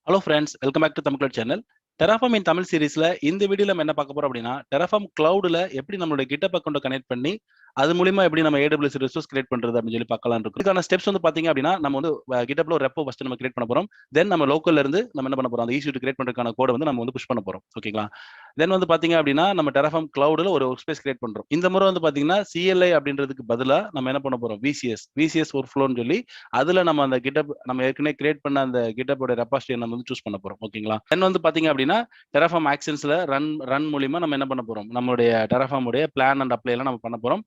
Hello friends, welcome back to Tamil channel. Terraform in Tamil சீரிஸ்ல இந்த வீடியோல நம்ம என்ன பார்க்க போறோம் அப்படின்னா Terraform cloudல எப்படி நம்மளுடைய GitHub அக்கௌண்ட்டை கனெக்ட் பண்ணி அது மூலமா எப்படி நம்ம AWS ரிசோர்ஸ் கிரியேட் பண்றது அப்படின்னு சொல்லி பார்க்கலாம் இருக்கு. இதுக்கான ஸ்டெப்ஸ் வந்து பாத்தீங்க அப்படின்னா நம்ம வந்து GitHubல ஒரு ரெப்போ ஃபர்ஸ்ட் நம்ம கிரியேட் பண்ண போறோம். தென் நம்ம லோக்கல்ல இருந்து நம்ம என்ன பண்ண போறோம், அந்த EC2 கிரியேட் பண்றதுக்கான கோட் வந்து நம்ம வந்து புஷ் பண்ண போறோம். ஓகேங்களா? தென் வந்து பாத்தீங்க அப்படின்னா நம்ம Terraform cloudல ஒரு ஒர்க் ஸ்பேஸ் கிரியேட் பண்றோம். இந்த முறை வந்து பாத்தீங்கன்னா CLI அப்படின்றதுக்கு பதிலா நம்ம என்ன பண்ண போறோம், VCS ஒர்க்ஃப்ளோன்னு சொல்லி அதுல நம்ம அந்த GitHub நம்ம ஏற்கனவே கிரியேட் பண்ண அந்த GitHub ஓட ரெபாசிட்டரி நம்ம வந்து சூஸ் பண்ண போறோம். ஓகேங்களா? தென் வந்து பாத்தீங்க அப்படின்னா Terraform ஆக்ஷன்ஸ்ல ரன் மூலியமா நம்ம என்ன பண்ண போறோம், நம்மளுடைய Terraform உடைய பிளான் அண்ட் அப்ளை எல்லாம் நம்ம பண்ண போறோம்.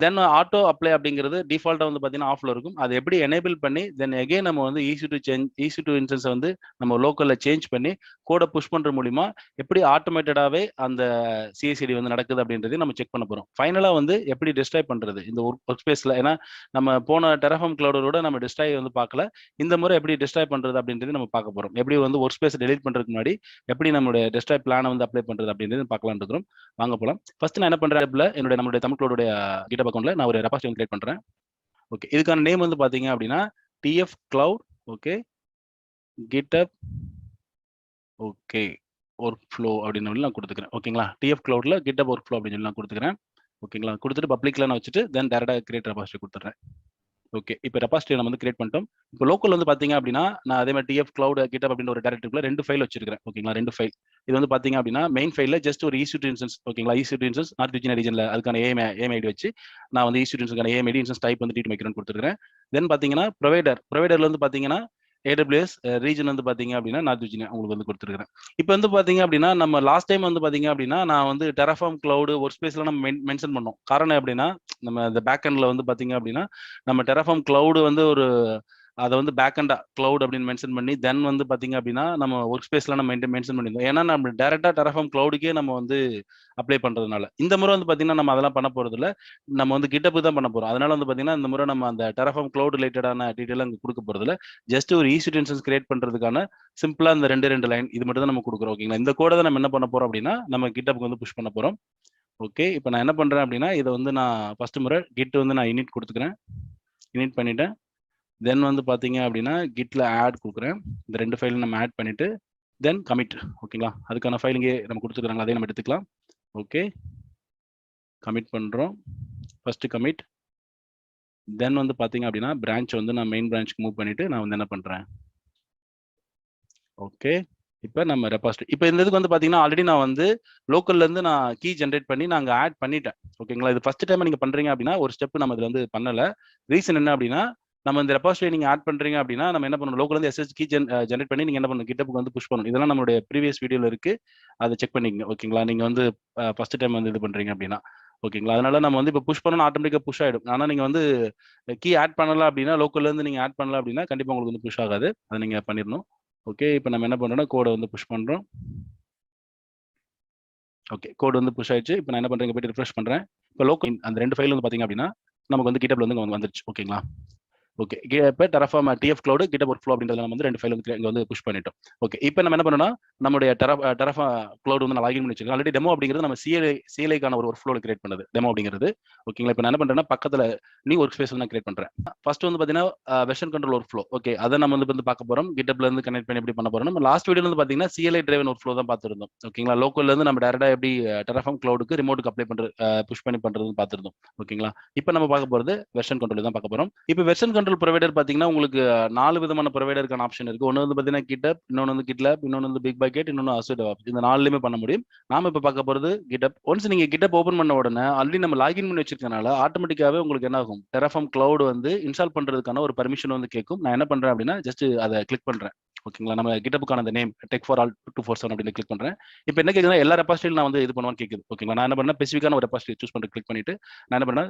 தென் ஆட்டோ அப்ளை அப்படிங்கிறது டிஃபால்ட்டா வந்து பாத்தீங்கன்னா ஆஃப்ல இருக்கும். அதை எப்படி எனேபிள் பண்ணி தென் எகைன் நம்ம வந்து EC2 இன்ஸ்டன்ஸ் வந்து நம்ம லோக்கல்ல சேஞ்ச் பண்ணி கோட புஷ் பண்ற மூலியமா எப்படி ஆட்டோமேட்டடாவே அந்த CI/CD வந்து நடக்குது அப்படின்றதையும் நம்ம செக் பண்ண போறோம். ஃபைனலா வந்து எப்படி டிஸ்ட்ராய் பண்றது இந்த ஒர்க் ஸ்பேஸ்ல, ஏன்னா நம்ம போன Terraform cloudோட நம்ம டிஸ்ட்ராய் வந்து பார்க்கல. இந்த முறை எப்படி டிஸ்ட்ராய் பண்றது அப்படின்றது நம்ம பார்க்க போறோம். எப்படி வந்து ஒர்க் ஸ்பேஸ் டெலீட் பண்றதுக்கு முன்னாடி எப்படி நம்மளுடைய டிஸ்ட்ராய் பிளானை வந்து அப்ளை பண்றது அப்படின்றது பார்க்கலாம்னு இருக்கிறோம். வாங்க போலாம். ஃபர்ஸ்ட் நான் என்ன பண்றேன், நம்மளுடைய தமிழ் cloud GitHub அக்கௌண்ட்ல நான் ஒரு ரெபாசிட்டரி கிரியேட் பண்றேன். ஓகே, இதுக்கான நேம் வந்து பாத்தீங்க அப்படின்னா TF Cloud okay GitHub okay workflow அப்படின்னு நான் கொடுத்துக்கிறேன். ஓகேங்களா? TF Cloudல GitHub ஒர்க்ஃப்ளோ அப்படின்னு சொல்லி நான் கொடுத்துக்கிறேன். ஓகேங்களா? கொடுத்துட்டு பப்ளிக்ல நான் வச்சுட்டு தென் டைரக்டா கிரியேட் ரெபாசிட்டரி கொடுத்துறேன். ஓகே, இப்போ ரெபாசிட்டரி நம்ம வந்து கிரியேட் பண்ணிட்டோம். இப்போ லோக்கல் வந்து பாத்தீங்க அப்படின்னா நான் அதே மாதிரி TF Cloud GitHub அப்படின்ற ஒரு டைரக்டரிக்குள்ள 2 ஃபைல் வச்சிருக்கேன். ஓகேங்களா? 2 ஃபைல். இது வந்து பாத்தீங்க அப்படின்னா மெயின் ஃபைல்ல ஜஸ்ட் ஒரு EC2 இன்ஸ்டன்ஸ். ஓகேங்களா? EC2 இன்ஸ்டன்ஸ் நார்த் விர்ஜினியா ரீஜன்ல அதுக்கான AIM வச்சு நான் வந்து EC2 இன்ஸ்டன்ஸ்க்கான AIM இன்ஸ்டன்ஸ் டைப் வந்து T2 மைக்ரோன் கொடுத்துருக்கேன். தென் பாத்தீங்கன்னா ப்ரொவைடர்ல வந்து பாத்தீங்கன்னா AWS ரீஜன் வந்து பாத்தீங்க அப்படின்னா நார்த் விர்ஜினியா உங்களுக்கு வந்து கொடுத்துருக்கேன். இப்போ வந்து பாத்தீங்க அப்படின்னா நம்ம லாஸ்ட் டைம் வந்து பாத்தீங்க அப்படின்னா நான் வந்து Terraform cloud ஒர்க் ஸ்பேஸ்ல நம்ம மென்ஷன் பண்ணோம். காரணம் எப்படின்னா நம்ம இந்த பேக் எண்ட்ல வந்து பாத்தீங்க அப்படின்னா நம்ம Terraform cloud வந்து ஒரு அதை வந்து பேக் அண்டா கிளவுட் அப்படின்னு மென்ஷன் பண்ணி தென் வந்து பாத்தீங்க அப்படின்னா நம்ம ஒர்க் ஸ்பேஸ்ல நம்ம மென்ஷன் பண்ணியிருந்தோம். ஏன்னா நம்ம டைரக்டா Terraform cloudக்கே நம்ம வந்து அப்ளை பண்றதுனால இந்த முறை வந்து பாத்தீங்கன்னா நம்ம அதெல்லாம் பண்ண போறது இல்ல. நம்ம வந்து GitHub தான் பண்ண போறோம். அதனால வந்து பாத்தீங்கன்னா இந்த முறை நம்ம அந்த Terraform cloud ரிலேட்டடான டீடைல் அங்க கொடுக்க போறது இல்ல. ஜஸ்ட் ஒரு EC2 இன்ஸ்டன்ஸ் கிரியேட் பண்றதுக்கான சிம்பிளா இந்த ரெண்டு லைன் இது மட்டும் தான் நம்ம கொடுக்குறோம். ஓகேங்களா? இந்த கோட தான் நம்ம என்ன பண்ண போறோம் அப்படின்னா நம்ம GitHubக்கு வந்து புஷ் பண்ண போறோம். ஓகே, இப்போ நான் என்ன பண்றேன் அப்படின்னா இதை வந்து நான் ஃபர்ஸ்ட் முறை Git வந்து நான் init கொடுத்துக்கிறேன். init பண்ணிட்டேன். தென் வந்து பாத்தீங்க அப்படின்னா Gitல ஆட் கொடுக்குறேன். இந்த 2 ஃபைலும் நம்ம ஆட் பண்ணிட்டு தென் கமிட். ஓகேங்களா? அதுக்கான ஃபைல் இங்கே நம்ம கொடுத்துருக்காங்க, அதையும் நம்ம எடுத்துக்கலாம். ஓகே, கமிட் பண்றோம். First commit. தென் வந்து பாத்தீங்க அப்படின்னா பிரான்ச் வந்து நான் மெயின் பிரான்ச்சுக்கு மூவ் பண்ணிட்டு நான் வந்து என்ன பண்றேன், ஓகே இப்போ நம்ம ரெபாசிட்டரி இப்போ இந்த இதுக்கு வந்து பாத்தீங்கன்னா ஆல்ரெடி நான் வந்து லோக்கல்ல இருந்து நான் கீ ஜென்ரேட் பண்ணி நான் அங்க ஆட் பண்ணிட்டேன். ஓகேங்களா? இது ஃபர்ஸ்ட் டைம் நீங்க பண்றீங்க அப்படின்னா ஒரு ஸ்டெப் நம்ம இதுல வந்து பண்ணல. ரீசன் என்ன அப்படின்னா நம்ம இந்த ரெபாசிட்டரி நீங்க ஆட் பண்றீங்க அப்படின்னா நம்ம என்ன பண்ணணும், லோக்கல்ல இருந்து SSH கீ ஜென்ரேட் பண்ணி நீங்க என்ன பண்ணணும், GitHubக்கு வந்து புஷ் பண்ணணும். இதெல்லாம் நம்மளுடைய ப்ரீவியஸ் வீடியோல இருக்கு, அதை செக் பண்ணிக்கங்க. ஓகேங்களா? நீங்க வந்து ஃபர்ஸ்ட் டைம் வந்து இது பண்றீங்க அப்படின்னா. ஓகேங்களா? அதனால நம்ம வந்து இப்போ புஷ் பண்ணணும், ஆட்டோமேட்டிக்கா புஷ் ஆயிடும். ஆனா நீங்க வந்து கீ ஆட் பண்ணல அப்படின்னா லோக்கல்ல இருந்து நீங்க ஆட் பண்ணல அப்படின்னா கண்டிப்பா உங்களுக்கு வந்து புஷ் ஆகாது. அதை நீங்க பண்ணிடணும். ஓகே, இப்போ நம்ம என்ன பண்றோம்னா கோடை வந்து புஷ் பண்றோம். ஓகே, கோட் வந்து புஷ் ஆயிடுச்சு. இப்போ நான் என்ன பண்றேன், போயிட்டு ரிஃப்ரெஷ் பண்றேன். இப்போ லோக்கல் அந்த 2 ஃபைல் வந்து பாத்தீங்க அப்படின்னா நமக்கு வந்து GitHubல வந்து வந்துருச்சு. ஓகேங்களா? ஓகே, இப்போ Terraform TF Cloud GitHub Workflow அப்படின்றதுல நம்ம வந்து 2 ஃபைல் வந்து இங்க வந்து புஷ் பண்ணிட்டோம். ஓகே, இப்போ நம்ம என்ன பண்ணணும்னா நம்மளுடைய Terraform Cloud வந்து நான் லாகின் பண்ணி வச்சிருக்கேன். ஆல்ரெடி டெமோ அப்படிங்கிறது நம்ம CLI-க்கான ஒரு ஒர்க் ஃப்ளோல கிரியேட் பண்ணது டெமோ அப்படிங்கிறது. ஓகேங்களா? இப்போ நான் என்ன பண்றேன்னா பக்கத்துல நியூ ஒர்க் ஸ்பேஸ் நான் கிரியேட் பண்றேன். ஃபர்ஸ்ட் வந்து பாத்தீங்கன்னா version control work flow. Okay, அதை நம்ம வந்து பார்க்க போறோம். GitHubல இருந்து கனெக்ட் பண்ணி எப்படி பண்ண போறோம். நம்ம லாஸ்ட் வீடியோல வந்து பாத்தீங்கன்னா CLI டிரைவன் ஒர்க் ஃப்ளோ தான் பார்த்திருந்தோம். ஓகேங்களா? லோக்கல்ல இருந்து நம்ம டைரக்டா எப்படி Terraform Cloudக்கு ரிமோட்டுக்கு அப்ளை பண்றது புஷ் பண்ணி பண்றதுன்னு பார்த்திருந்தோம். ஓகேங்களா? இப்போ நம்ம பார்க்க போறது வெர்ஷன் கண்ட்ரோல் தான் பார்க்க போறோம். இப்போ வெர்ஷன் கண்ட்ரோல் ப்ரொவைடர் பாத்தீங்கன்னா உங்களுக்கு 4 விதமான ப்ரொவைடருக்கான ஆப்ஷன் இருக்கு. ஒன்னு வந்து பாத்தீங்கன்னா GitHub, இன்னொன்னு வந்து GitLab, இன்னொன்னு வந்து Bitbucket, இன்னொன்னு Azure DevOps. இந்த 4லயுமே பண்ண முடியும். நாம இப்ப பார்க்க போறது GitHub. ஒன்ஸ் நீங்க GitHub ஓபன் பண்ண உடனே ஆல்ரெடி நம்ம லாகின் பண்ணி வச்சிருக்கனால ஆட்டோமேட்டிக்காவே உங்களுக்கு என்ன ஆகும், Terraform Cloud வந்து இன்ஸ்டால் பண்றதுக்கான ஒரு பர்மிஷன் வந்து கேட்கும். நான் என்ன பண்றேன் அப்படின்னா ஜஸ்ட் அதை கிளிக் பண்றேன். ஓகேங்களா? நம்ம GitHubக்கான அந்த நேம் Tech for All 247 அப்படின்னு கிளிக் பண்றேன். இப்போ என்ன கேக்குதுன்னா எல்லா ரெபாசிட்டரியும் நான் வந்து இது பண்ணுவான்னு கேக்குது. ஓகேங்களா? நான் என்ன பண்ணேன், ஸ்பெசிஃபிக்கான ஒரு ரெபாசிட்டரி சூஸ் பண்ணி கிளிக் பண்ணிட்டு நான் என்ன பண்ணேன்,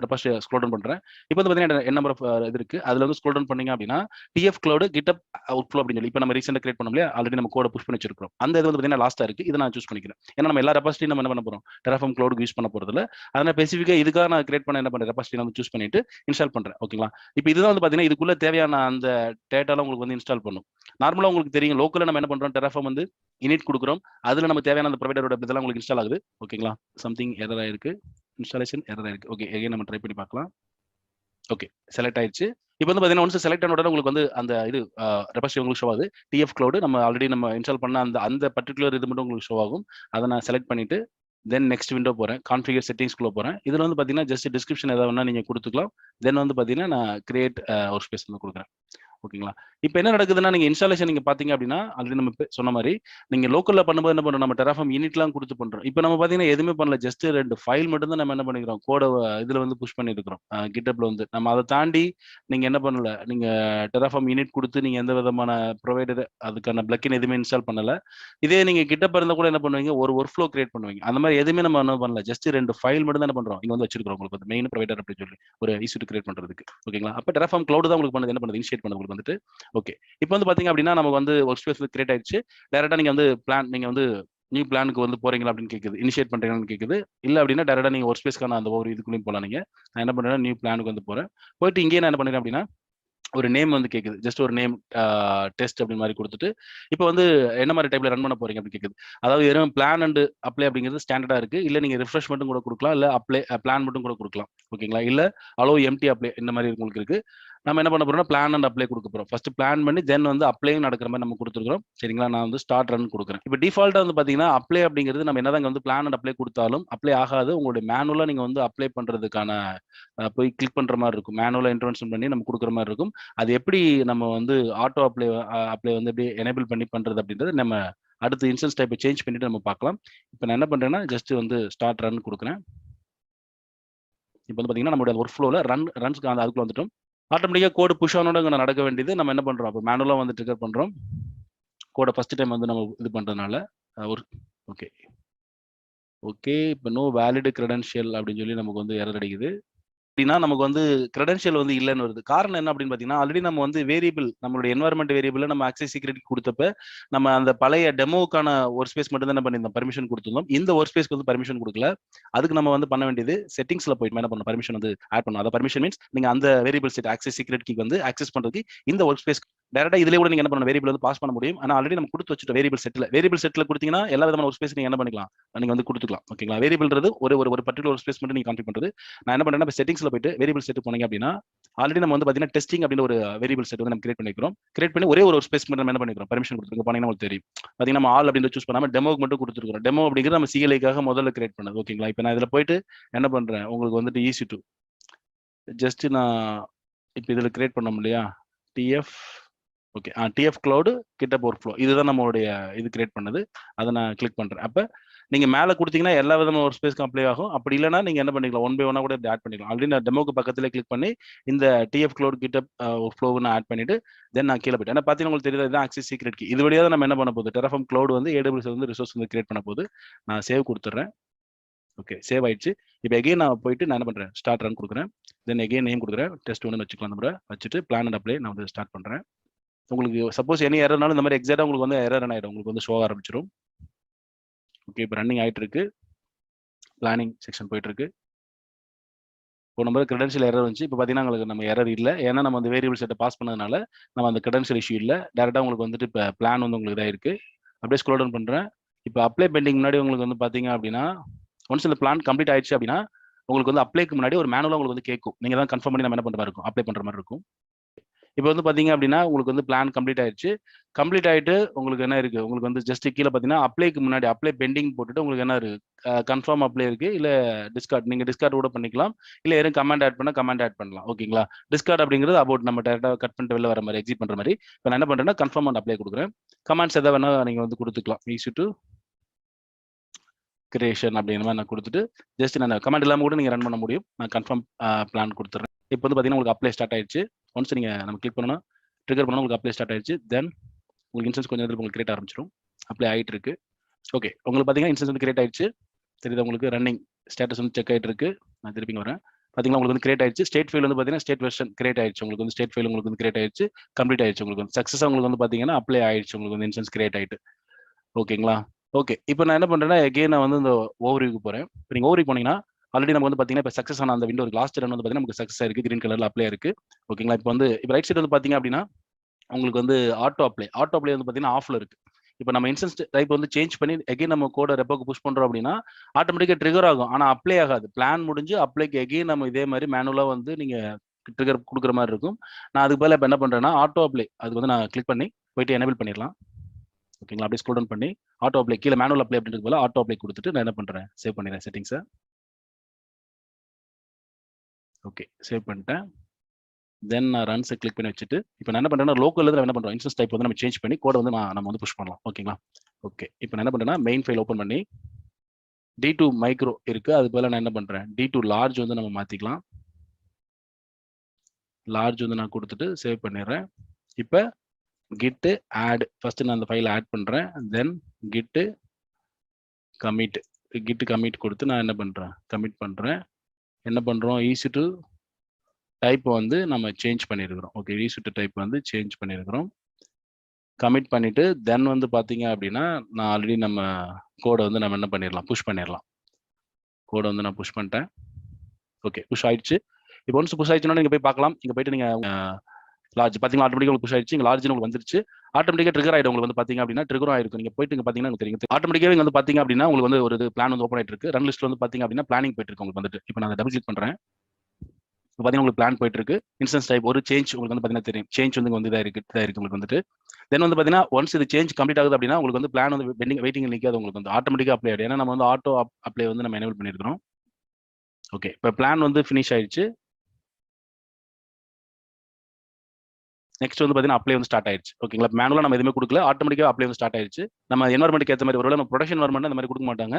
ரெபாசிட்டரி ஸ்க்ரோல் டவுன் பண்றேன். இப்போ வந்து பாத்தீங்கன்னா என்ன நம்பர் ஆஃப் இது இருக்கு, அதுல வந்து ஸ்க்ரோல் டவுன் பண்ணீங்க அப்படின்னா TF Cloud GitHub Workflow அப்படின்னு சொல்லி இப்போ நம்ம ரீசெண்டா கிரியேட் பண்ணோம் இல்லையா, ஆல்ரெடி நம்ம கோட புஷ் பண்ணி வச்சிருக்கோம். அந்த இது வந்து பாத்தீங்கன்னா லாஸ்டா இருக்கு. இதை நான் சூஸ் பண்ணிக்கிறேன். ஏன்னா நம்ம எல்லா ரெபாசிட்டரியும் நம்ம என்ன பண்ண போறோம், Terraform Cloud யூஸ் பண்ண போறது இல்ல. அதனால ஸ்பெசிஃபிக்கா இதுக்காக நான் கிரியேட் பண்ண என்ன பண்றேன், ரெபாசிட்டரி வந்து சூஸ் பண்ணிட்டு இன்ஸ்டால் பண்றேன். ஓகேங்களா? இப்போ இதுதான் வந்து பாத்தீங்கன்னா இதுக்குள்ள தேவையான அந்த டேட்டாலாம் உங்களுக்கு வந்து இன்ஸ்டால் பண்ணும். நார்மலா உங்களுக்கு தெரியும் லோக்கல்ல நம்ம என்ன பண்றோம், Terraform வந்து init கொடுக்குறோம். அதுல நம்ம தேவையான அந்த ப்ரொவைடரோட இதெல்லாம் உங்களுக்கு இன்ஸ்டால் ஆகுது. ஓகேங்களா? சம்திங் எரர் ஆயிருக்கு, இன்ஸ்டாலேஷன் எரர் ஆயிருக்கு. ஓகே, எகைன் நம்ம ட்ரை பண்ணி பார்க்கலாம். ஓகே, செலக்ட் ஆயிடுச்சு. இப்போ வந்து பார்த்தீங்கன்னா ஒன்ஸ் செலக்ட் ஆன உடனே உங்களுக்கு வந்து அந்த இது ரெபாசிட்டரி உங்களுக்கு ஷோ ஆகுது. டிஎஃப் கிளவுட் நம்ம ஆல்ரெடி நம்ம இன்ஸ்டால் பண்ண அந்த அந்த பர்டிகுலர் இது மட்டும் உங்களுக்கு ஷோ ஆகும். அதை நான் செலக்ட் பண்ணிட்டு தென் நெக்ஸ்ட் விண்டோ போகிறேன். கான்ஃபிகர் செட்டிங்ஸ்குள்ளே போகிறேன். இதில் வந்து பார்த்தீங்கன்னா ஜஸ்ட் டிஸ்கிரிப்ஷன் ஏதாவது வேணா நீங்கள் கொடுத்துக்கலாம். தென் வந்து பார்த்தீங்கன்னா நான் கிரியேட் ஒர்க் ஸ்பேஸ் வந்து கொடுக்குறேன். ஓகேங்களா? இப்போ என்ன நடக்குதுன்னா நீங்க இன்ஸ்டாலேஷன் நீங்க பாத்தீங்க அப்படின்னா ஆல்ரெடி நம்ம சொன்ன மாதிரி நீங்க லோக்கல்ல பண்ணும்போது என்ன பண்றோம், நம்ம டெராஃபார்ம் யூனிட்லாம் கொடுத்து பண்றோம். இப்போ நம்ம பாத்தீங்கன்னா எதுவுமே பண்ணல, ஜஸ்ட் 2 ஃபைல் மட்டும் தான் நம்ம என்ன பண்ணிக்கிறோம், கோட இதுல வந்து புஷ் பண்ணிருக்கிறோம் கிட்டப்ல வந்து. நம்ம அதை தாண்டி நீங்க என்ன பண்ணல, நீங்க டெராஃபார்ம் யூனிட் கொடுத்து நீங்க எந்த விதமான ப்ரொவைடர் அதுக்கான பிளக்கின் எதுவுமே இன்ஸ்டால் பண்ணல. இதே நீங்க கிட்டப் இருந்தா கூட என்ன பண்ணுவீங்க, ஒரு ஒர்க் ஃப்ளோ கிரியேட் பண்ணுவீங்க. அந்த மாதிரி எதுவுமே நம்ம என்ன பண்ணல, ஜஸ்ட் 2 ஃபைல் மட்டும் தான் என்ன பண்றோம் இங்க வந்து வச்சிருக்கிறோம். உங்களுக்கு வந்து மெயின் ப்ரொவைடர் அப்படின்னு சொல்லி ஒரு ஈஸி கிரியேட் பண்றதுக்கு. ஓகேங்களா? அப்ப டெராஃபார்ம் கிளவுட் தான் உங்களுக்கு பண்ணுது, என்ன பண்ணுது, இனிஷியேட் பண்ணுது உங்களுக்கு வந்துட்டு. ஓகே, இப்போ வந்து பாத்தீங்க அப்படின்னா நமக்கு வந்து ஒர்க் ஸ்பேஸ் கிரியேட் ஆயிடுச்சு. டைரக்டா நீங்க வந்து பிளான், நீங்க வந்து நியூ பிளானுக்கு வந்து போறீங்களா அப்படின்னு கேக்குது, இனிஷியேட் பண்றீங்களான்னு கேக்குது. இல்ல அப்படின்னா டைரக்டா நீங்க ஒர்க் ஸ்பேஸ்க்கான அந்த ஒவ்வொரு இதுக்குள்ளேயும் போலாம். நீங்க நான் என்ன பண்றேன்னா நியூ பிளானுக்கு வந்து போறேன். போயிட்டு இங்கேயே நான் என்ன பண்றேன் அப்படின்னா ஒரு நேம் வந்து கேக்குது, ஜஸ்ட் ஒரு நேம் டெஸ்ட் அப்படி மாதிரி கொடுத்துட்டு இப்போ வந்து என்ன மாதிரி டைப்ல ரன் பண்ண போறீங்க அப்படின்னு கேக்குது. அதாவது வெறும் பிளான் அண்ட் அப்ளை அப்படிங்கிறது ஸ்டாண்டர்டா இருக்கு. இல்ல நீங்க ரிஃப்ரெஷ் மட்டும் கூட கொடுக்கலாம், இல்ல அப்ளை பிளான் மட்டும் கூட கொடுக்கலாம். ஓகேங்களா? இல்ல அலோ எம்டி அப்ளை இந்த மாதிரி உங்களுக்கு இருக்கு. நம்ம என்ன பண்ண போறோம்னா பிளான் அண்ட் அப்ளை கொடுக்க போறோம். ஃபர்ஸ்ட் பிளான் பண்ணி தென் வந்து அப்ளையும் நடக்கிற மாதிரி நம்ம கொடுத்துருக்கோம். சரிங்களா? நான் வந்து ஸ்டார்ட் ரன் கொடுக்குறேன். இப்போ டிஃபால்ட்டா வந்து பாத்தீங்கன்னா அப்ளை அப்படிங்கிறது நம்ம என்னதான் வந்து பிளான் அண்ட் அப்ளை கொடுத்தாலும் அப்ளை ஆகாது. உங்களுடைய மேனுவலா நீங்க வந்து அப்ளை பண்றதுக்கான போய் கிளிக் பண்ற மாதிரி இருக்கும். மேனுவலா இன்டர்வென்ஷன் பண்ணி நம்ம கொடுக்குற மாதிரி இருக்கும். அது எப்படி நம்ம வந்து ஆட்டோ அப்ளை வந்து எப்படி எனேபிள் பண்ணி பண்றது அப்படின்றது நம்ம அடுத்த இன்ஸ்டன்ஸ் டைப்பை சேஞ்ச் பண்ணிட்டு நம்ம பார்க்கலாம். இப்போ நான் என்ன பண்றேன்னா ஜஸ்ட் வந்து ஸ்டார்ட் ரன் கொடுக்குறேன். இப்போ வந்து பாத்தீங்கன்னா நம்மளுடைய ஒர்க் ஃப்ளோல ரன்ஸ்க்கு அந்த அதுக்குள்ள வந்துட்டோம். ஆட்டோமேட்டிக்கா கோடு புஷ் ஆனோட நடக்க வேண்டியது நம்ம என்ன பண்றோம், அப்போ மேனுவலா வந்து ட்ரிகர் பண்றோம். கோட ஃபர்ஸ்ட் டைம் வந்து நம்ம இது பண்றதுனால ஒரு ஓகே ஓகே இப்போ நோ வேலிட் கிரெடென்ஷியல் அப்படின்னு சொல்லி நமக்கு வந்து எரர் அடிக்குது. அப்படின்னா நமக்கு வந்து கிரெடென்ஷியல் வந்து இல்லைன்னு வருது. காரணம் என்ன அப்படின்னு பாத்தீங்கன்னா ஆல்ரெடி நம்ம வந்து வேரியபிள், நம்மளுடைய என்வாயர்மெண்ட் வேரியபிள் நம்ம ஆக்சஸ் சீக்ரெட் கொடுத்தப்ப நம்ம அந்த பழைய டெமோக்கான ஒர்க் ஸ்பேஸ் மட்டும் தான் என்ன பண்ணியிருந்தோம், பர்மிஷன் கொடுத்துருந்தோம். இந்த ஒர்க் ஸ்பேஸ்க்கு வந்து பர்மிஷன் கொடுக்கல. அதுக்கு நம்ம வந்து பண்ண வேண்டியது செட்டிங்ஸ்ல போயிட்டு என்ன பண்ணணும், பர்மிஷன் வந்து ஆட் பண்ணணும். அதாவது பர்மிஷன் மீன்ஸ் நீங்க அந்த variable set access secret key வந்து ஆக்சஸ் பண்றதுக்கு இந்த ஒர்க் ஸ்பேஸ் டேரக்டா இதுல கூட நீங்க என்ன பண்ணணும், வேரியபிள் வந்து பாஸ் பண்ண முடியும். ஆனா ஆல்ரெடி நம்ம கொடுத்து வச்சுட்டோம் வேரியபிள் செட்ல கொடுத்தீங்கன்னா எல்லா விதமான ஒர்க் ஸ்பேஸ் நீங்க என்ன பண்ணிக்கலாம், நீங்க வந்து கொடுத்துக்கலாம். ஓகேங்களா? வேரியபிள்ன்றது ஒரு பர்டிகுலர் ஒர்க் ஸ்பேஸ் மட்டும் நீங்க கான்ஃபிகர் பண்றது. நான் என்ன பண்றேன்னா இப்போ செட்டிங்ஸ்ல போயிட்டு வேரியபிள் செட் போனீங்க அப்படின்னா ஆல்ரெடி நம்ம வந்து பாத்தீங்கன்னா டெஸ்டிங் அப்படின்னு ஒரு வேரியபிள் செட் வந்து நம்ம கிரியேட் பண்ணிக்கிறோம். கிரியேட் பண்ணி ஒரே ஒரு ஸ்பேஸ் மட்டும் நம்ம என்ன பண்ணிக்கிறோம், பர்மிஷன் கொடுத்துருக்கோம். போனீங்கன்னா உங்களுக்கு தெரியும். பாத்தீங்கன்னா நம்ம ஆல் அப்படின்னு சூஸ் பண்ணாம டெமோக்கு மட்டும் கொடுத்துருக்கோம். டெமோ அப்படிங்கிறது நம்ம சிஎல்ஐக்காக முதல்ல கிரியேட் பண்ணது. ஓகேங்களா? இப்போ நான் இதுல போயிட்டு என்ன பண்றேன், உங்களுக்கு வந்துட்டு ஈஸி டு ஜஸ்ட் நான் இப்போ இதுல கிரியேட் பண்ணோம் இல்லையா, டிஎஃப் ஓகே டிஎஃப் கிளவுட் கிட்டப் ஒர்க் ஃப்ளோ, இதுதான் நம்மளுடைய இது கிரியேட் பண்ணது. அதை நான் கிளிக் பண்றேன். அப்ப நீங்க மேல கொடுத்தீங்கன்னா எல்லா விதமான ஒரு ஸ்பேஸ்க்கு அப்ளை ஆகும். அப்படி இல்லைன்னா நீங்க என்ன பண்ணிக்கலாம், ஒன் பை ஒன்னா கூட ஆட் பண்ணிக்கலாம். ஆல்ரெடி நான் டெமோக்கு பக்கத்துல கிளிக் பண்ணி இந்த டிஎஃப் கிளவுட் கிட்டப் ஒர்க் ஃப்ளோ நான் ஆட் பண்ணிட்டு தென் நான் கீழே போயிட்டேன். ஏன்னா பாத்தீங்கன்னா உங்களுக்கு தெரியுது, இதுதான் ஆக்சஸ் சீக்ரெட் கீ. இது வழியா தான் நம்ம என்ன பண்ண போகுது, டெராஃபார்ம் கிளவுட் வந்து ஏடபிள்யூஎஸ் வந்து ரிசோர்ஸ் வந்து கிரியேட் பண்ண போகுது. நான் சேவ் கொடுத்துட்றேன். ஓகே, சேவ் ஆயிடுச்சு. இப்போ எகைன் நான் போயிட்டு நான் என்ன பண்றேன், ஸ்டார்ட் ரன் கொடுக்குறேன். தென் எகைன் நேம் கொடுக்குறேன், டெஸ்ட் 1 வச்சுக்கலாம். நம்பரை வச்சுட்டு பிளான் அண்ட் அப்ளை நான் வந்து ஸ்டார்ட் பண்றேன். உங்களுக்கு சப்போஸ் எனி எரர்னாலும் இந்த மாதிரி எக்ஸாக்டா உங்களுக்கு வந்து எரர் ஆயிடும், உங்களுக்கு வந்து ஷோ ஆரம்பிச்சிடும். ஓகே, இப்போ ரன்னிங் ஆயிட்டு இருக்கு. பிளானிங் செக்ஷன் போயிட்டு இருக்கு. இப்போ நம்ம கிரெடென்ஷியல் எரர் வந்துச்சு. இப்போ பார்த்தீங்கன்னா உங்களுக்கு நம்ம எரர் இல்லை, ஏன்னா நம்ம அந்த வேரியபிள் செட்டை பாஸ் பண்ணதுனால நம்ம அந்த கிரெடென்ஷியல் இஷ்யூ இல்லை. டேரெக்டாக உங்களுக்கு வந்துட்டு இப்போ பிளான் வந்து உங்களுக்கு இதாக இருக்கு. அப்படியே ஸ்க்ரோல் டவுன் பண்ணுறேன். இப்போ அப்ளை பெண்டிங் முன்னாடி உங்களுக்கு வந்து பார்த்தீங்க அப்படின்னா ஒன்ஸ் இந்த பிளான் கம்ப்ளீட் ஆயிடுச்சு அப்படின்னா உங்களுக்கு வந்து அப்ளைக்கு முன்னாடி ஒரு மேனுவலாக உங்களுக்கு வந்து கேட்கும். நீங்கள் தான் கன்ஃபார்ம் பண்ணி நம்ம என்ன பண்ணுற மாதிரி இருக்கும், அப்ளை பண்ணுற மாதிரி இருக்கும். இப்போ வந்து பாத்தீங்க அப்படின்னா உங்களுக்கு வந்து பிளான் கம்ப்ளீட் ஆயிடுச்சு. கம்ப்ளீட் ஆயிட்டு உங்களுக்கு என்ன இருக்கு, உங்களுக்கு வந்து ஜஸ்ட் கீழே பார்த்தீங்கன்னா அப்ளைக்கு முன்னாடி அப்ளை பெண்டிங் போட்டுட்டு உங்களுக்கு என்ன இருக்கு, கன்ஃபார்ம் அப்ளை இருக்கு. இல்ல டிஸ்கார்ட், நீங்க டிஸ்கார்ட் கூட பண்ணிக்கலாம். இல்ல யாரும் கமெண்ட் ஆட் பண்ணா கமெண்ட் ஆட் பண்ணலாம். ஓகேங்களா? டிஸ்கார்ட் அப்படிங்கிறது அபவுட் நம்ம டேரக்டா கட் பண்ணிட்டு வெளில வர மாதிரி, எக்ஸிட் பண்ற மாதிரி. இப்போ நான் என்ன பண்றேன்னா கன்ஃபார்ம் அண்ட் அப்ளை கொடுக்குறேன். கமெண்ட்ஸ் எதாவது வேணா நீங்க வந்து கொடுத்துக்கலாம். ஈஸி டு கிரியேஷன் அப்படிங்கிற மாதிரி நான் கொடுத்துட்டு ஜஸ்ட் நான் கமெண்ட் இல்லாமல் கூட நீங்க ரன் பண்ண முடியும். நான் கன்ஃபார்ம் பிளான் கொடுத்துறேன். இப்போ வந்து பாத்தீங்கன்னா உங்களுக்கு அப்ளை ஸ்டார்ட் ஆயிடுச்சு. ஒன்ஸ் நீங்க நம்ம கிளிக் பண்ணணும், ட்ரிகர் பண்ணணும், உங்களுக்கு அப்ளை ஸ்டார்ட் ஆயிடுச்சு. தென் உங்களுக்கு இன்ஸ்டன்ஸ் கொஞ்சம் நேரத்தில் உங்களுக்கு கிரியேட் ஆரம்பிச்சிடும். அப்ளை ஆகிட்டு இருக்கு. ஓகே, உங்களுக்கு பார்த்தீங்கன்னா இன்ஸ்டன்ஸ் வந்து கிரியேட் ஆயிடுச்சு. தெரியுது உங்களுக்கு ரன்னிங் ஸ்டேட்டஸ் வந்து செக் ஆகிட்டு இருக்கு. நான் திருப்பி வரேன். பார்த்தீங்கன்னா உங்களுக்கு வந்து கிரியேட் ஆயிடுச்சு. ஸ்டேட் ஃபைல் வந்து பார்த்தீங்கன்னா ஸ்டேட் வெர்ஷன் கிரியேட் ஆயிடுச்சு. உங்களுக்கு வந்து ஸ்டேட் ஃபைல் உங்களுக்கு வந்து கிரியேட் ஆயிடுச்சு. கம்ப்ளீட் ஆயிடுச்சு. உங்களுக்கு வந்து சக்ஸஸ் உங்களுக்கு வந்து பார்த்தீங்கன்னா அப்ளை ஆயிடுச்சு. உங்களுக்கு வந்து இன்ஸ்டன்ஸ் கிரியேட் ஆயிட்டு. ஓகேங்களா? ஓகே, இப்போ நான் என்ன பண்றேன்னா எகைன் நான் வந்து இந்த ஓவர்வியூக்கு போறேன். இப்போ நீங்க ஓவர்வியூ போனீங்கன்னா ஆல்ரெடி நம்ம வந்து பாத்தீங்கன்னா இப்போ சக்ஸஸ் ஆன அந்த விண்டோ லாஸ்ட் ரன் வந்து பாத்தீங்கன்னா நமக்கு சக்ஸஸ் ஆயிருக்கு, கிரீன் கலர்ல அப்ளை இருக்கு. ஓகேங்களா? இப்போ வந்து இப்போ ரைட் சைடு வந்து பாத்தீங்க அப்படின்னா உங்களுக்கு வந்து ஆட்டோ அப்ளை வந்து பாத்தீங்கன்னா ஆஃப்ல இருக்கு. இப்போ நம்ம இன்ஸ்டன்ஸ் டைப் வந்து சேஞ்ச் பண்ணி எகைன் நம்ம கோட ரெப்போக்கு புஷ் பண்றோம் அப்படின்னா ஆட்டோமேட்டிக்கா ட்ரிகர் ஆகும். ஆனா அப்ளை ஆகாது. பிளான் முடிஞ்சு அப்ளைக்கு எகைன் நம்ம இதே மாதிரி மேனுவலா வந்து நீங்க ட்ரிகர் கொடுக்குற மாதிரி இருக்கும். நான் அதுக்கு பதிலாக இப்போ என்ன பண்ணுறேன்னா ஆட்டோ அப்ளை அதுக்கு வந்து நான் கிளிக் பண்ணி போயிட்டு எனேபிள் பண்ணிடலாம். ஓகேங்களா, அப்படியே ஸ்க்ரோல் டவுன் பண்ணி ஆட்டோ அப்ளை கீழே மேனுவல் அப்ளை அப்படின்றது போல ஆட்டோ அப்ளை கொடுத்துட்டு நான் என்ன பண்ணுறேன், சேவ் பண்ணிடுறேன் செட்டிங்ஸை. ஓகே, சேவ் பண்ணிட்டேன். தென் நான் ரன்ஸை கிளிக் பண்ணி வச்சுட்டு இப்போ நான் என்ன பண்ணுறேன்னா லோக்கல் என்ன பண்ணுறோம், இன்ஸ்டன்ஸ் டைப் வந்து நம்ம சேஞ்ச் பண்ணி கோடை வந்து நம்ம வந்து புஷ் பண்ணலாம். ஓகேங்களா, ஓகே இப்போ நான் என்ன பண்ணுறேன்னா மெயின் ஃபைல் ஓப்பன் பண்ணி D2 மைக்ரோ இருக்குது, அது போல் நான் என்ன பண்ணுறேன் D2 லார்ஜ் வந்து நம்ம மாற்றிக்கலாம். லார்ஜ் வந்து நான் கொடுத்துட்டு சேவ் பண்ணிடுறேன். இப்போ கிட்டு ஆட் ஃபர்ஸ்ட் நான் அந்த ஃபைலை ஆட் பண்ணுறேன். தென் கிட்டு கமிட் கொடுத்து நான் என்ன பண்ணுறேன், கமிட் பண்ணுறேன். என்ன பண்ணுறோம், EC2 டைப் வந்து நம்ம சேஞ்ச் பண்ணியிருக்கிறோம். ஓகே, EC2 டைப் வந்து சேஞ்ச் பண்ணியிருக்கிறோம். கமிட் பண்ணிவிட்டு தென் வந்து பார்த்தீங்க அப்படின்னா நான் ஆல்ரெடி நம்ம கோடை வந்து நம்ம என்ன பண்ணிடலாம், புஷ் பண்ணிடலாம். கோடை வந்து நான் புஷ் பண்ணிட்டேன். ஓகே, புஷ் ஆயிடுச்சு. இப்போ ஒன்ஸ் புஷ் ஆயிடுச்சுன்னா நீங்கள் போய் பார்க்கலாம். இங்கே போயிட்டு நீங்கள் லார்ஜ் பார்த்தீங்கன்னா ஆட்டோமேட்டிக்காக உங்களுக்கு புஷ் ஆயிடுச்சு. இங்கே லார்ஜ் உங்களுக்கு வந்துருச்சு. ஆட்டோமேட்டிக்காக ட்ரிகர் ஆகிடும். உங்களுக்கு வந்து பார்த்தீங்க அப்படின்னா ட்ரிகரும் ஆயிருக்கும். நீங்கள் போயிட்டு இங்கே பார்த்தீங்கன்னா உங்களுக்கு தெரியும். ஆட்டோமேட்டிக்காக வந்து பார்த்தீங்க அப்படின்னா உங்களுக்கு வந்து ஒரு பிளான் வந்து ஓப்பன் ஆகிட்டு இருக்கு. ரன் லிஸ்ட் வந்து பார்த்தீங்க அப்படின்னா பிளானிங் போயிட்டு இருக்கு உங்களுக்கு வந்துட்டு. இப்போ நான் டபுள் கிளிக் பண்ணுறேன். இப்போ பார்த்தீங்கன்னா உங்களுக்கு பிளான் போயிட்டு இருக்கு. இன்ஸ்டன்ஸ் டைப் ஒரு சேஞ்ச் உங்களுக்கு வந்து பார்த்தீங்கன்னா தெரியும். சேஞ்ச் வந்து இதாக இருக்கு உங்களுக்கு வந்துட்டு. தென் வந்து பார்த்தீங்கன்னா ஒன்ஸ் இது சேஞ்ச் கம்ப்ளீட் ஆகுது அப்படின்னா உங்களுக்கு வந்து பிளான் வந்து வெயிட்டிங் நிற்காது. உங்களுக்கு வந்து ஆட்டோமேட்டிக்காக அப்ளை ஆகிடும். ஏன்னா நம்ம வந்து ஆட்டோ அப்ளை வந்து நம்ம எனேபிள் பண்ணியிருக்கிறோம். ஓகே, இப்போ பிளான் வந்து ஃபினிஷ் ஆயிடுச்சு. நெக்ஸ்ட் வந்து பார்த்தீங்கன்னா அப்ளை வந்து ஸ்டார்ட் ஆயிடுச்சு. ஓகேங்களா, மேனுவலாக நம்ம எதுவுமே கொடுக்கல, ஆட்டோமேட்டிக்காக அப்ளை வந்து ஸ்டார்ட் ஆயிடுச்சு. நம்ம என்வரன்மெண்ட்டுக்கு ஏற்ற மாதிரி ஒரு நம்ம ப்ரொடக்ஷன் என்வரன்மெண்ட் அந்த மாதிரி கொடுக்க மாட்டாங்க.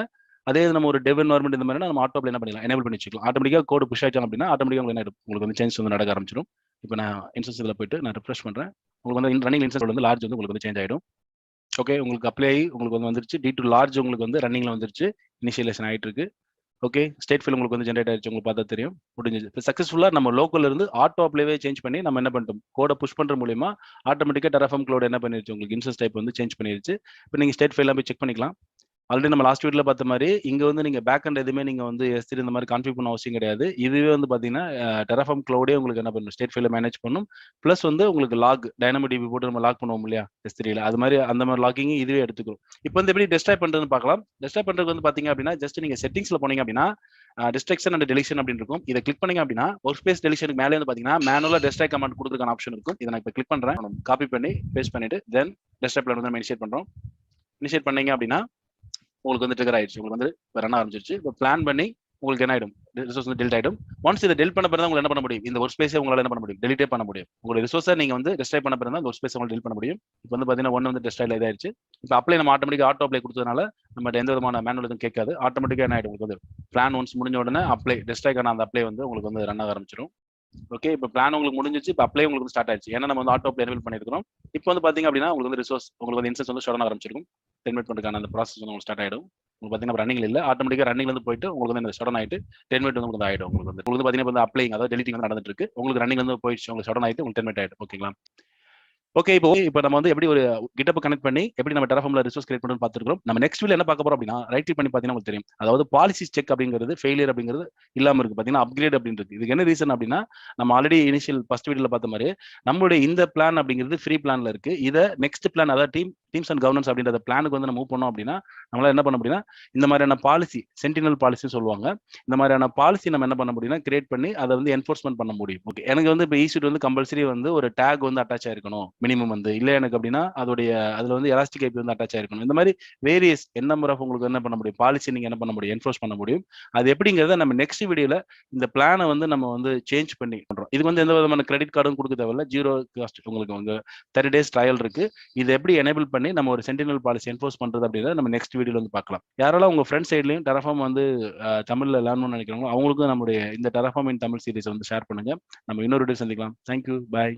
அதே நம்ம ஒரு டெவ் என்வரன்மெண்ட் இந்த மாதிரி நம்ம ஆட்டோ அப்ளை என்ன பண்ணிடலாம், எனேபிள் பண்ணி வச்சுக்கலாம். ஆட்டோமேட்டிக்காக கோடு புஷ் ஆயிட்டாங்க அப்படின்னா ஆட்டோமேட்டிக்காக உங்களுக்கு வந்து சேஞ்ச் வந்து நடக்க ஆரம்பிச்சிடும். இப்போ நான் இன்ஸ்டன்ஸ் இதில் போயிட்டு நான் ரிஃப்ரெஷ் பண்ணுறேன். உங்களுக்கு வந்து ரன்னிங் இன்ஸ்டன்ஸ் வந்து லார்ஜ் வந்து உங்களுக்கு வந்து சேஞ்ச் ஆகிடும். ஓகே, உங்களுக்கு அப்ளை ஆகி உங்களுக்கு வந்து வந்துருச்சு. D2 லார்ஜ் உங்களுக்கு வந்து ரன்னிங்கில் வந்துருச்சு, இனிஷியலைசேஷன் ஆகிட்டு இருக்கு. ஓகே, ஸ்டேட் ஃபைல் உங்களுக்கு வந்து ஜென்ரேட் ஆயிடுச்சு. உங்களுக்கு பார்த்தா தெரியும், முடிஞ்சது. இப்போ சக்ஸஸ்ஃபுல்லாக நம்ம லோக்கல்ல இருந்து ஆட்டோ அப்ளைவே சேஞ்ச் பண்ணி நம்ம என்ன பண்ணிட்டோம், கோடை புஷ் பண்ணுற மூலியமா ஆட்டோமேட்டிக்காக டெராஃபார்ம் க்ளவுட் என்ன பண்ணிருச்சு, உங்களுக்கு இன்ஸ்டன்ஸ் டைப் வந்து சேஞ்ச் பண்ணிருச்சு. இப்போ நீங்கள் ஸ்டேட் ஃபைலாம் போய் செக் பண்ணிக்கலாம். ஆல்ரெடி நம்ம லாஸ்ட் வீடியோல பார்த்த மாதிரி இங்க வந்து நீங்க பேக் அண்ட் எதுவுமே நீங்க வந்து S3 இந்த மாதிரி கான்ஃபிக் பண்ண அவசியம் கிடையாது. இதுவே வந்து பாத்தீங்கன்னா டெராஃபார்ம் க்ளவுடே உங்களுக்கு என்ன பண்ணும், ஸ்டேட் ஃபைலை மேனேஜ் பண்ணும். பிளஸ் வந்து உங்களுக்கு லாக் டைனமோடிபி போட்டு நம்ம லாக் பண்ணுவோம் இல்லையா S3ல, அது மாதிரி அந்த மாதிரி லாக்கிங் இதுவே எடுத்துக்கும். இப்போ வந்து எப்படி டெஸ்ட்ராய் பண்றதுன்னு பார்க்கலாம். டெஸ்ட்ராய் பண்றது வந்து பாத்தீங்க அப்படின்னா ஜஸ்ட் நீங்க செட்டிங்ஸ்ல போனீங்க அப்படின்னா டிஸ்ட்ரக்ஷன் அண்ட் டெலிஷன் அப்படின்னு இருக்கும். இதை கிளிக் பண்ணீங்க அப்படின்னா ஒர்க் ஸ்பேஸ் டெலிஷனுக்கு மேலே வந்து பாத்தீங்கன்னா மேனுவலா டெஸ்ட்ராய் கமாண்ட் கொடுக்குறதுக்கான ஆப்ஷன் இருக்கும். இதை நான் இப்போ கிளிக் பண்றேன், காப்பி பண்ணி பேஸ்ட் பண்ணிட்டு தென் டெஸ்ட்ராய் பிளான் வந்து நம்ம இனிஷியேட் பண்றோம். இனிஷியேட் பண்ணீங்க அப்படின்னா உங்களுக்கு வந்து ட்ரிகர் ஆயிடுச்சு, உங்களுக்கு வந்து ரன் ஆரம்பிச்சிருச்சு. இப்போ பிளான் பண்ணி உங்களுக்கு என்ன ஆயிடும், ரிசோர்ஸ் வந்து டெலிட் ஆயிடும். ஒன்ஸ் இதை டெலிட் பண்ண பிறகு உங்களுக்கு என்ன பண்ண முடியும், இந்த ஒர்க் ஸ்பேஸை உங்களால் என்ன பண்ண முடியும், டெலிட்டே பண்ண முடியும். உங்களோட ரிசோர்ஸை நீங்க வந்து டெஸ்ட்ராய் பண்ண பிறகு அந்த ஒர்க் ஸ்பேஸ் உங்களுக்கு டெலிட் பண்ண முடியும். இப்போ வந்து பாத்தீங்கன்னா ஒன்று வந்து டெஸ்ட்ராயில் இதாயிருச்சு. இப்போ அப்ளை நம்ம ஆட்டோமேட்டிக் ஆட்டோ அப்ளை கொடுத்ததுனால நம்ம எந்த விதமான மேனுவல் எதுவும் கேட்காது. ஆட்டோமேட்டிக்காக என்ன ஆயிடும், உங்களுக்கு வந்து பிளான் ஒன்ஸ் முடிஞ்ச உடனே அப்ளை டெஸ்ட்ராய்க்கான அந்த அப்ளை வந்து உங்களுக்கு வந்து ரன் ஆக ஆரம்பிச்சிடும். ஓகே, இப்போ பிளான் உங்களுக்கு முடிஞ்சிச்சு. இப்போ அப்ளை உங்களுக்கு ஸ்டார்ட் ஆயிடுச்சு. ஏன்னா நம்ம வந்து ஆட்டோ அப்ளை எனேபிள் பண்ணிருக்கோம். இப்போ வந்து பாத்தீங்க அப்படின்னா உங்களுக்கு வந்து ரிசோர்ஸ் உங்களுக்கு வந்து இன்ஸ்டன்ஸ் வந்து ஷட் டவுன் ஆரம்பிச்சிருக்கும். டெர்மினேட் பண்ணுறதுக்கான அந்த ப்ராசஸ் வந்து உங்களுக்கு ஸ்டார்ட் ஆயிடும். உங்களுக்கு பார்த்தீங்கன்னா ரன்னிங்ல இல்லை, ஆட்டோமேட்டிக்காக ரன்னிங்ல இருந்து போயிட்டு உங்களுக்கு வந்து ஷட் டவுன் ஆயிட்டு டெர்மினேட் வந்து உங்களுக்கு ஆயிடும். உங்களுக்கு வந்து பார்த்தீங்கன்னா வந்து அப்ளை அதாவது டெலிட்டிங் வந்து நடந்துட்டு இருக்கு. உங்களுக்கு ரன்னிங் வந்து போயிடுச்சு, உங்களுக்கு ஷட் டவுன் ஆயிட்டு உங்களுக்கு டெர்மினேட் ஆயிடும். ஓகேங்களா, ஓகே, இப்போ நம்ம வந்து எப்படி ஒரு GitHub கனெக்ட் பண்ணி எப்படி நம்ம டெராஃபார்ம்ல ரிசோர்ஸ் கிரியேட் பண்ணணும்னு பார்த்துருக்கோம். நம்ம நெக்ஸ்ட் வீடியோ என்ன பார்க்க போறோம் அப்படின்னா ரைட் கிளிக் பண்ணி பார்த்தீங்கன்னா உங்களுக்கு தெரியும். அதாவது பாலிசி செக் அப்படிங்கிறது ஃபெயிலியர் அப்படிங்கிறது இல்லாமல் இருக்கு. பார்த்தீங்கன்னா அப்கிரேட் அப்படின்றது இதுக்கு என்ன ரீசன் அப்படின்னா நம்ம ஆல்ரெடி இனிஷியல் ஃபர்ஸ்ட் வீடியோல பார்த்த மாதிரி நம்மளுடைய இந்த பிளான் அப்படிங்கிறது ஃப்ரீ பிளான்ல இருக்கு. இதை நெக்ஸ்ட் பிளான் அதாவது டீம்ஸ் அண்ட் கவர்னன்ஸ் அப்படின்ற பிளானுக்கு வந்து நம்ம மூவ் பண்ணோம் அப்படின்னா நம்மளால என்ன பண்ண முடியும்னா இந்த மாதிரியான பாலிசி சென்டினல் பாலிசின்னு சொல்லுவாங்க. இந்த மாதிரியான பாலிசி நம்ம என்ன பண்ண முடியும்னா கிரியேட் பண்ணி அதை வந்து என்ஃபோர்ஸ்மெண்ட் பண்ண முடியும். ஓகே, எனக்கு வந்து இப்போ EC2 வந்து கம்பல்சரி வந்து ஒரு டேக் வந்து அட்டாச் ஆயிருக்கணும் மினிமம் வந்து, இல்லை எனக்கு அப்படின்னா அதுல வந்து எலாஸ்டிக் ஐபி வந்து அட்டாச் ஆயிருக்கணும். இந்த மாதிரி வேரியஸ் என் நம்பர் ஆஃப் உங்களுக்கு என்ன பண்ண முடியும், பாலிசி நீங்க என்ன பண்ண முடியும், என்ஃபோர்ஸ் பண்ண முடியும். அது எப்படிங்கிறத நம்ம நெக்ஸ்ட் வீடியோல இந்த பிளானை வந்து நம்ம வந்து சேஞ்ச் பண்ணி பண்றோம். இது வந்து எந்த விதமான கிரெடிட் கார்டும் கொடுக்க தேவையில்ல, 0 காஸ்ட். உங்களுக்கு வந்து 30 days ட்ரையல் இருக்கு. இது எப்படி எனேபிள் பண்ணி நம்ம ஒரு சென்டினல் பாலிசி என்ஃபோர்ஸ் பண்றது அப்படின்றத நம்ம நெக்ஸ்ட் வீடியோல வந்து பார்க்கலாம். யாரெல்லாம் உங்க ஃப்ரெண்ட் சைட்லயும் டெராஃபார்ம் வந்து தமிழ்ல லேர்ன் பண்ணணும்னு நினைக்கிறாங்களோ அவங்களுக்கும் நம்மளுடைய இந்த டெராஃபார்ம் இன் தமிழ் சீரிஸ் வந்து ஷேர் பண்ணுங்க. நம்ம இன்னொரு வீடியோ சந்திக்கலாம். தேங்க்யூ, பாய்.